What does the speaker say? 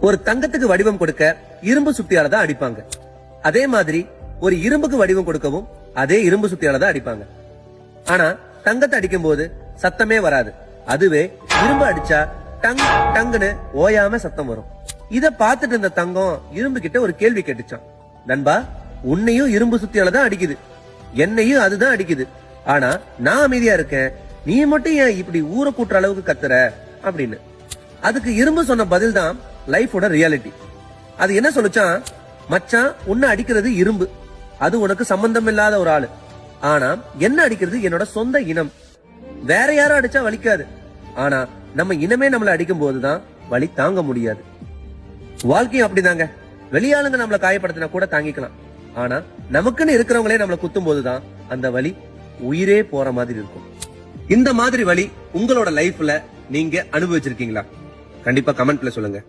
ஒரு தங்கத்துக்கு வடிவம் கொடுக்க இரும்பு சுத்தியால தான் அடிப்பாங்க. அதே மாதிரி ஒரு இரும்புக்கு வடிவம் கொடுக்கவும் அதே இரும்பு சுத்தியால தான் அடிப்பாங்க. ஆனா தங்கத்தை அடிக்கும் போது சத்தமே வராது. அதுவே இரும்பு அடிச்சா டங் டங்குன்னு ஓயாம சத்தம் வரும். இத பாத்துட்டு இருந்த தங்கம் இரும்பு கிட்ட ஒரு கேள்வி கேட்டுச்சான். நண்பா, உன்னையும் இரும்பு சுத்தியால தான் அடிக்குது, என்னையும் அதுதான் அடிக்குது. ஆனா நான் அமைதியா இருக்கேன், நீ மட்டும் ஏன் இப்படி ஊற கூட்டுற அளவுக்கு கத்துற அப்படின்னு. அதுக்கு இரும்பு சொன்ன பதில் தான் லைஃபோட ரியாலிட்டி. அது என்ன சொல்லுச்சான், மச்சான் உன்னை அடிக்கிறது இரும்பு, அது உனக்கு சம்பந்தம் இல்லாத ஒரு ஆளு. ஆனா என்ன அடிக்கிறது என்னோட சொந்த இனம். வேற யாரும் அடிச்சா வலிக்காது, ஆனா நம்ம இனமே நம்மள அடிக்கும் போதுதான் வலி தாங்க முடியாது. வாழ்க்கையும் அப்படிதாங்க. வெளியாளுங்க நம்மள காயப்படுத்தினா கூட தாங்கிக்கலாம், ஆனா நமக்குன்னு இருக்கிறவங்களே நம்மள குத்தும் போதுதான் அந்த வலி உயிரே போற மாதிரி இருக்கும். இந்த மாதிரி வலி உங்களோட லைஃப்ல நீங்க அனுபவிச்சிருக்கீங்களா? கண்டிப்பா கமெண்ட்ல சொல்லுங்க.